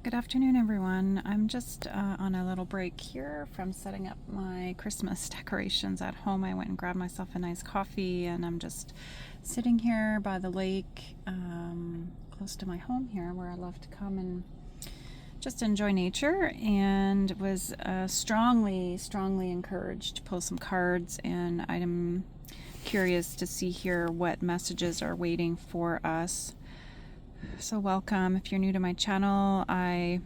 Good afternoon, everyone. I'm just on a little break here from setting up my Christmas decorations at home. I went and grabbed myself a nice coffee, and I'm just sitting here by the lake, close to my home here, where I love to come and just enjoy nature, and was strongly encouraged to pull some cards. And I'm curious to see here what messages are waiting for us. So welcome. If you're new to my channel, I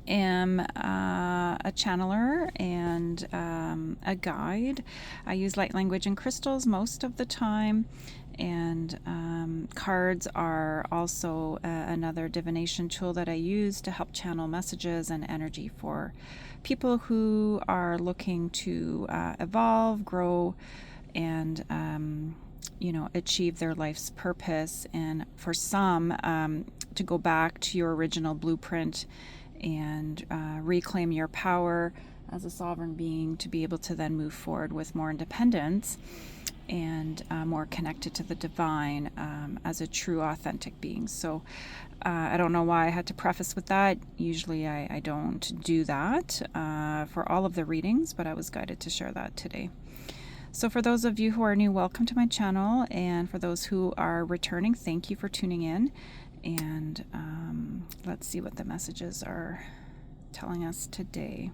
am a channeler and a guide. I use light language and crystals most of the time, and cards are also another divination tool that I use to help channel messages and energy for people who are looking to evolve, grow, and achieve their life's purpose. And for some, to go back to your original blueprint and reclaim your power as a sovereign being, to be able to then move forward with more independence and more connected to the divine as a true authentic being. So I don't know why I had to preface with that. Usually I don't do that for all of the readings, but I was guided to share that today. So for those of you who are new, welcome to my channel. And for those who are returning, thank you for tuning in. And let's see what the messages are telling us today.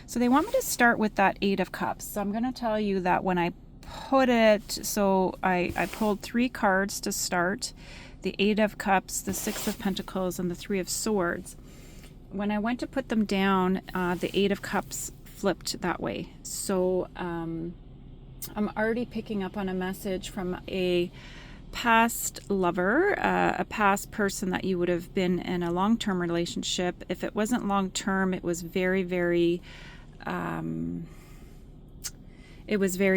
So they want me to start with that Eight of Cups. So I'm going to tell you that when I put it, so I pulled 3 cards to start. The Eight of Cups, the Six of Pentacles, and the Three of Swords. When I went to put them down, the Eight of Cups flipped that way. So I'm already picking up on a message from a past lover, a past person that you would have been in a long-term relationship. If it wasn't long-term, it was very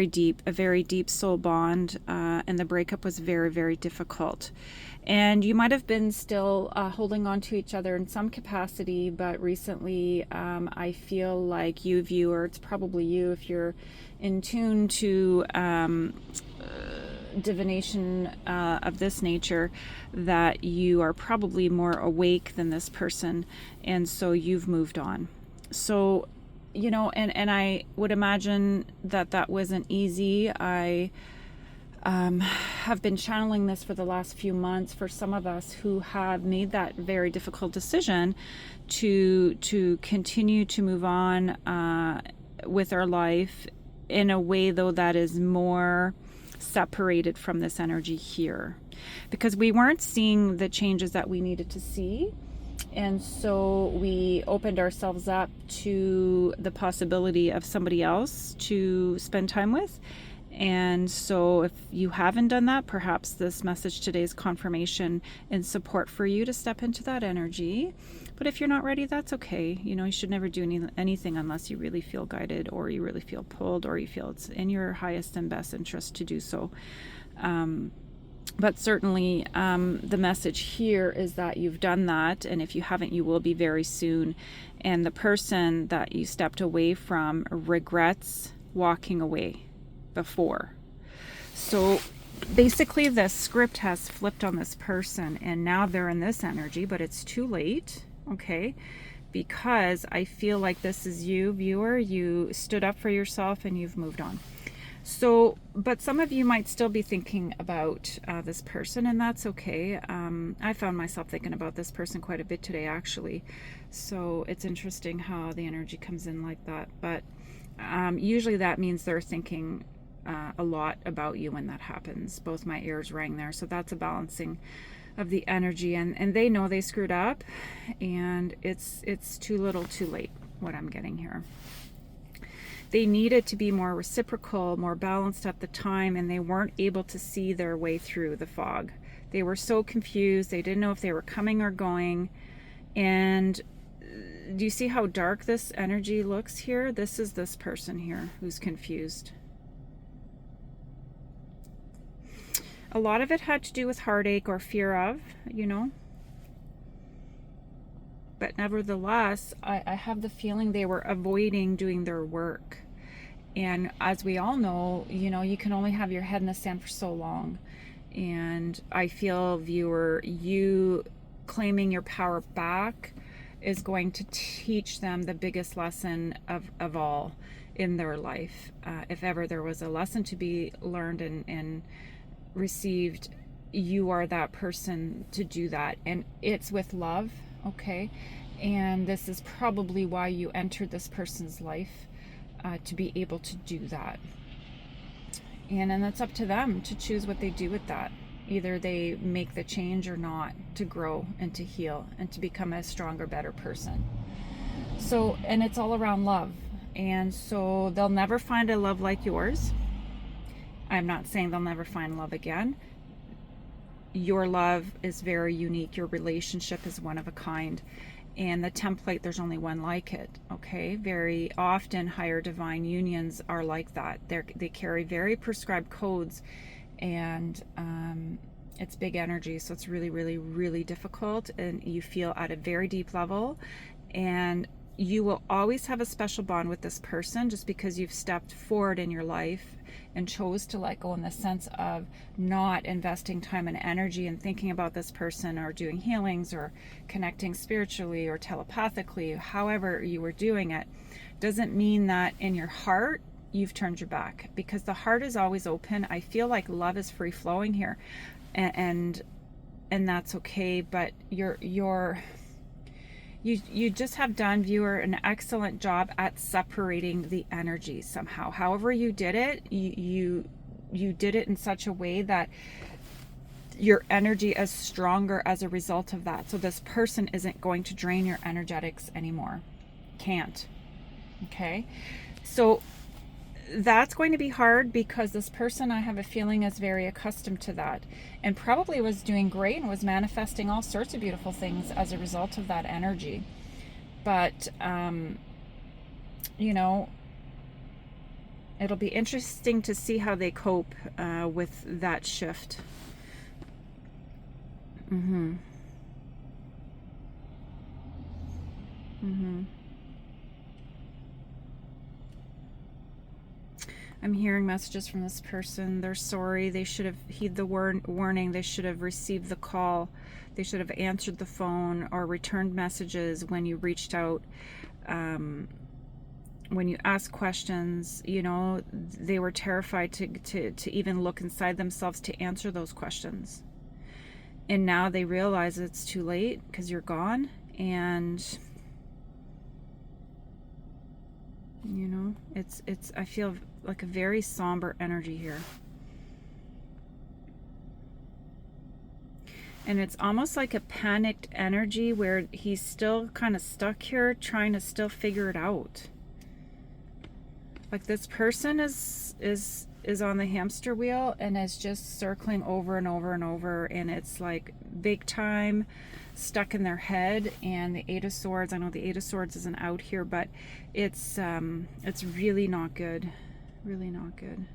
deep, a very deep soul bond, and the breakup was very difficult. And you might have been still holding on to each other in some capacity, but recently I feel like you, viewer, it's probably you if you're in tune to divination of this nature, that you are probably more awake than this person, and so you've moved on. So, and I would imagine that wasn't easy. I have been channeling this for the last few months for some of us who have made that very difficult decision to continue to move on with our life in a way, though, that is more separated from this energy here, because we weren't seeing the changes that we needed to see. And so we opened ourselves up to the possibility of somebody else to spend time with. And so if you haven't done that, perhaps this message today is confirmation and support for you to step into that energy. But if you're not ready, that's okay. You should never do anything unless you really feel guided, or you really feel pulled, or you feel it's in your highest and best interest to do so. But certainly the message here is that you've done that, and if you haven't, you will be very soon. And the person that you stepped away from regrets walking away before. So basically the script has flipped on this person, and now they're in this energy, but it's too late, okay? Because I feel like this is you, viewer. You stood up for yourself and you've moved on. So, but some of you might still be thinking about this person, and that's okay. I found myself thinking about this person quite a bit today, actually. So it's interesting how the energy comes in like that. But usually that means they're thinking a lot about you when that happens. Both my ears rang there. So that's a balancing of the energy, and they know they screwed up, and it's too little too late, what I'm getting here. They needed to be more reciprocal, more balanced at the time, and they weren't able to see their way through the fog. They were so confused. They didn't know if they were coming or going. And do you see how dark this energy looks here? This is this person here who's confused. A lot of it had to do with heartache or fear of, But nevertheless, I have the feeling they were avoiding doing their work. And as we all know, you can only have your head in the sand for so long. And I feel, viewer, you claiming your power back is going to teach them the biggest lesson of all in their life. If ever there was a lesson to be learned and received, you are that person to do that. And it's with love, okay? And this is probably why you entered this person's life, to be able to do that. And then it's up to them to choose what they do with that. Either they make the change or not, to grow and to heal and to become a stronger, better person. So, and it's all around love. And so they'll never find a love like yours. I'm not saying they'll never find love again. Your love is very unique. Your relationship is one of a kind. And the template, there's only one like it, okay? Very often higher divine unions are like that. They carry very prescribed codes, and it's big energy, so it's really, really, really difficult, and you feel at a very deep level, and you will always have a special bond with this person just because you've stepped forward in your life and chose to let go, in the sense of not investing time and energy in thinking about this person or doing healings or connecting spiritually or telepathically. However you were doing it doesn't mean that in your heart you've turned your back, because the heart is always open. I feel like love is free flowing here, and that's okay. But you just have done, viewer, an excellent job at separating the energy somehow. However you did it, you did it in such a way that your energy is stronger as a result of that. So this person isn't going to drain your energetics anymore. Can't. Okay? So that's going to be hard, because this person, I have a feeling, is very accustomed to that, and probably was doing great and was manifesting all sorts of beautiful things as a result of that energy. But you know, it'll be interesting to see how they cope with that shift. I'm hearing messages from this person. They're sorry. They should have heeded the warning. They should have received the call. They should have answered the phone or returned messages when you reached out. When you asked questions, you know, they were terrified to even look inside themselves to answer those questions. And now they realize it's too late because you're gone. And you know, it's I feel like a very somber energy here. And it's almost like a panicked energy where he's still kind of stuck here, trying to still figure it out. Like this person is on the hamster wheel and is just circling over and over and over, and it's like big time stuck in their head. And the Eight of Swords, I know the Eight of Swords isn't out here, but it's really not good. Really not good.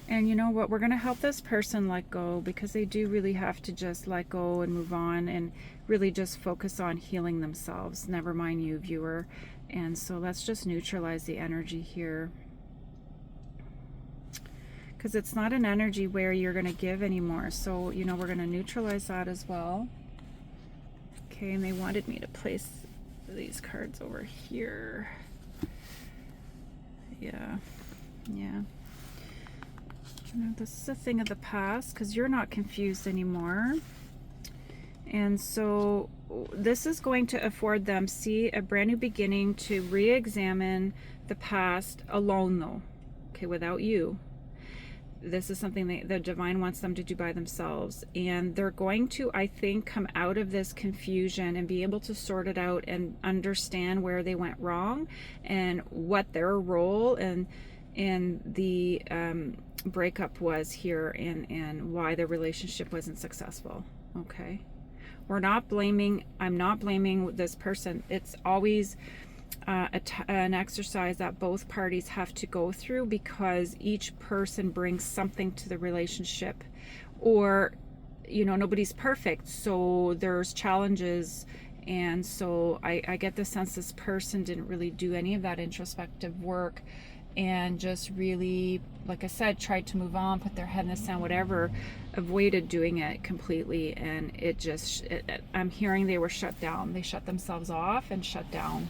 And you know what? We're going to help this person let go, because they do really have to just let go and move on and really just focus on healing themselves. Never mind you, viewer. And so let's just neutralize the energy here, because it's not an energy where you're going to give anymore. So, you know, we're going to neutralize that as well. Okay, and they wanted me to place these cards over here. Yeah. You know, this is a thing of the past, because you're not confused anymore. And so this is going to afford them, see, a brand new beginning, to re-examine the past alone, though. Okay, without you. This is something the divine wants them to do by themselves. And they're going to, I think, come out of this confusion and be able to sort it out and understand where they went wrong and what their role in the breakup was here, and why the relationship wasn't successful. Okay, I'm not blaming this person. It's always an exercise that both parties have to go through, because each person brings something to the relationship, or, you know, nobody's perfect, so there's challenges. And so I get the sense this person didn't really do any of that introspective work, and just really, like I said, tried to move on, put their head in the sand, whatever, avoided doing it completely. And I'm hearing they were shut down. They shut themselves off and shut down.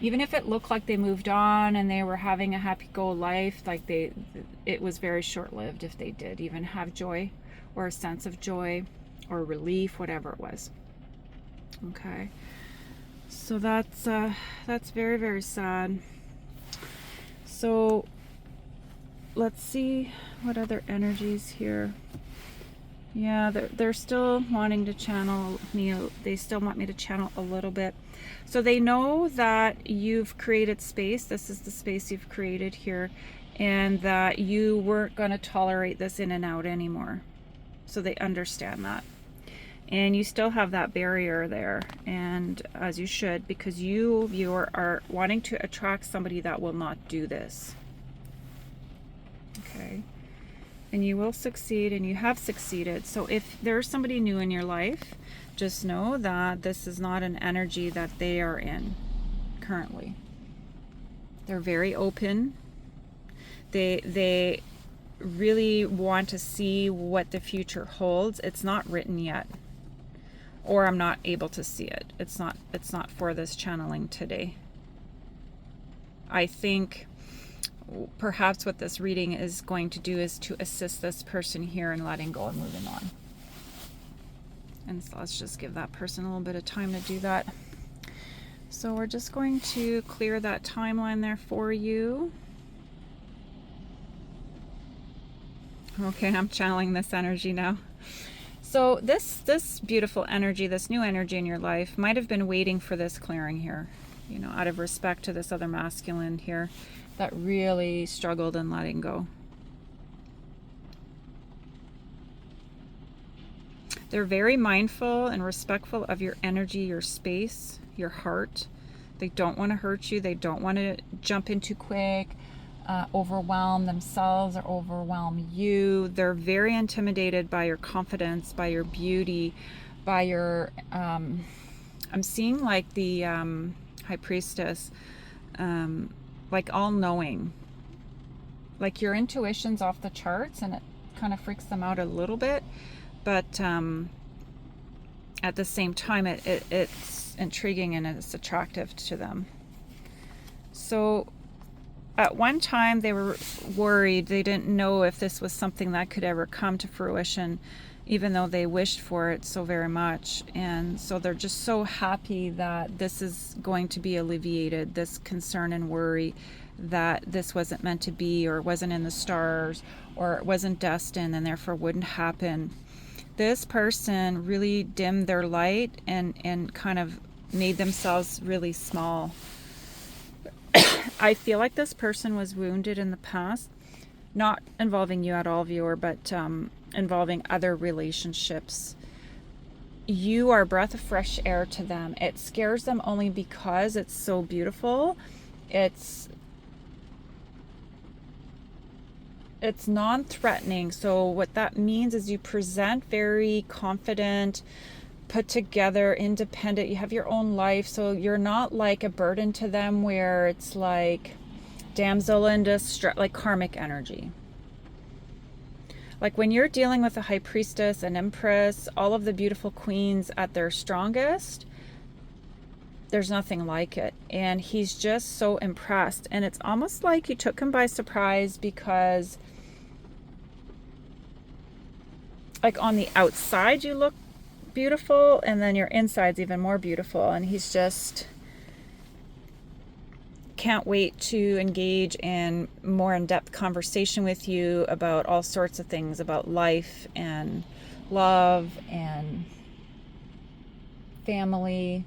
Even if it looked like they moved on and they were having a happy-go life, like it was very short-lived if they did even have joy or a sense of joy or relief, whatever it was. Okay. So that's very, very sad. So let's see what other energies here. Yeah, they're still wanting to channel me. They still want me to channel a little bit. So they know that you've created space. This is the space you've created here, and that you weren't going to tolerate this in and out anymore. So they understand that. And you still have that barrier there, and as you should, because you are wanting to attract somebody that will not do this. Okay. And you will succeed, and you have succeeded. So if there's somebody new in your life, just know that this is not an energy that they are in currently. They're very open. They really want to see what the future holds. It's not written yet, or I'm not able to see it. It's not for this channeling today. I think perhaps what this reading is going to do is to assist this person here in letting go and moving on. And so let's just give that person a little bit of time to do that. So we're just going to clear that timeline there for you. Okay, I'm channeling this energy now. So this beautiful energy, this new energy in your life might have been waiting for this clearing here, you know, out of respect to this other masculine here that really struggled in letting go. They're very mindful and respectful of your energy, your space, your heart. They don't want to hurt you. They don't want to jump in too quick, overwhelm themselves or overwhelm you. They're very intimidated by your confidence, by your beauty, by your, I'm seeing like the High Priestess, like all-knowing. Like your intuition's off the charts, and it kind of freaks them out a little bit. But at the same time, it's intriguing and it's attractive to them. So at one time they were worried. They didn't know if this was something that could ever come to fruition, even though they wished for it so very much. And so they're just so happy that this is going to be alleviated, this concern and worry that this wasn't meant to be, or wasn't in the stars, or it wasn't destined and therefore wouldn't happen. This person really dimmed their light and kind of made themselves really small. I feel like this person was wounded in the past, not involving you at all, viewer, but involving other relationships. You are a breath of fresh air to them. It scares them only because it's so beautiful. It's non-threatening. So what that means is you present very confident, put together, independent. You have your own life, so you're not like a burden to them where it's like damsel in distress, like karmic energy. Like when you're dealing with a High Priestess, an Empress, all of the beautiful queens at their strongest, there's nothing like it. And he's just so impressed. And it's almost like you took him by surprise, because like on the outside you look beautiful, and then your inside's even more beautiful. And he's just can't wait to engage in more in-depth conversation with you about all sorts of things, about life and love and family.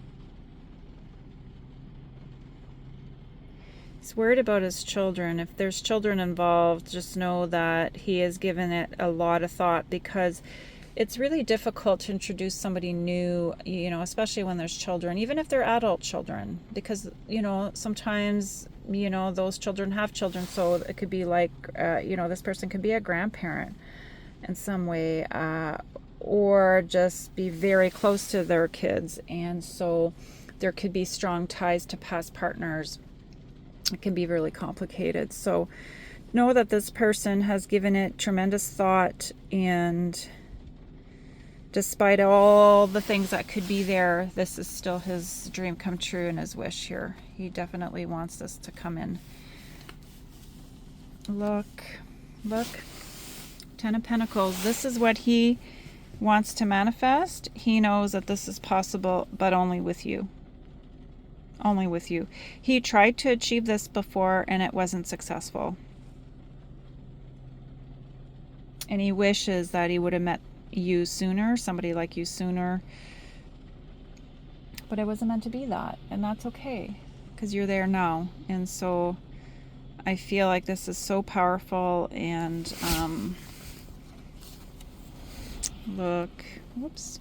He's worried about his children. If there's children involved, just know that he has given it a lot of thought, because it's really difficult to introduce somebody new, you know, especially when there's children, even if they're adult children, because, you know, sometimes, you know, those children have children. So it could be like, you know, this person could be a grandparent in some way, or just be very close to their kids. And so there could be strong ties to past partners. It can be really complicated. So know that this person has given it tremendous thought, and despite all the things that could be there, this is still his dream come true and his wish here. He definitely wants this to come in. Look, 10 of Pentacles. This is what he wants to manifest. He knows that this is possible, but only with you. Only with you. He tried to achieve this before and it wasn't successful. And he wishes that he would have met you sooner, somebody like you sooner. But it wasn't meant to be that, and that's okay, because you're there now. And so I feel like this is so powerful. And look, whoops.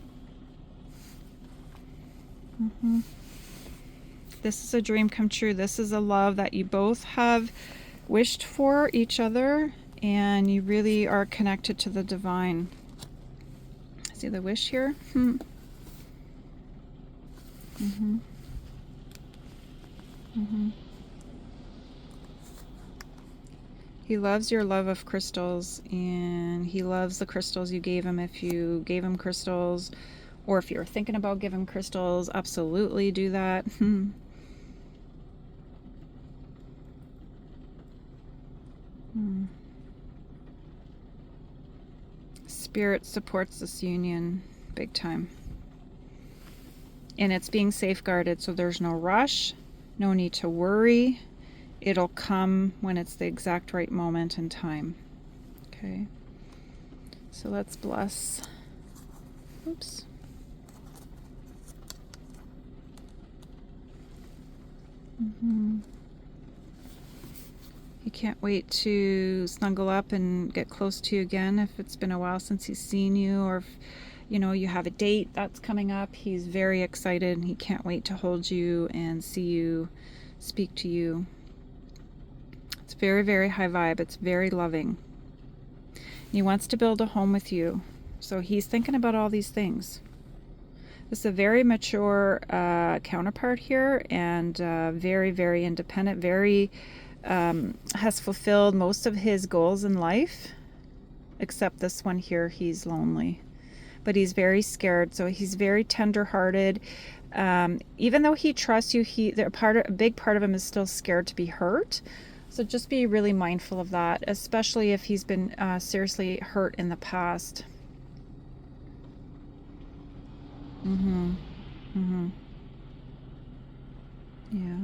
This is a dream come true. This is a love that you both have wished for each other, and you really are connected to the divine. See the wish here? He loves your love of crystals, and he loves the crystals you gave him. If you gave him crystals, or if you're thinking about giving crystals, absolutely do that. Spirit supports this union big time. And it's being safeguarded, so there's no rush, no need to worry. It'll come when it's the exact right moment in time. Okay. So let's bless. Oops. He can't wait to snuggle up and get close to you again. If it's been a while since he's seen you, or if you have a date that's coming up, he's very excited and he can't wait to hold you and see you, speak to you. It's very, very high vibe. It's very loving. He wants to build a home with you. So he's thinking about all these things. This is a very mature counterpart here, and very, very independent, very has fulfilled most of his goals in life, except this one here. He's lonely, but he's very scared. So he's very tender-hearted. Even though he trusts you, a big part of him is still scared to be hurt. So just be really mindful of that, especially if he's been seriously hurt in the past. Yeah.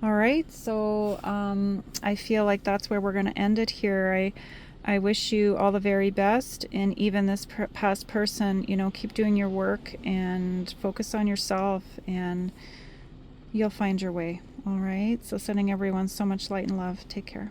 All right, so I feel like that's where we're going to end it here. I wish you all the very best, and even this past person, keep doing your work and focus on yourself, and you'll find your way. All right, so sending everyone so much light and love. Take care.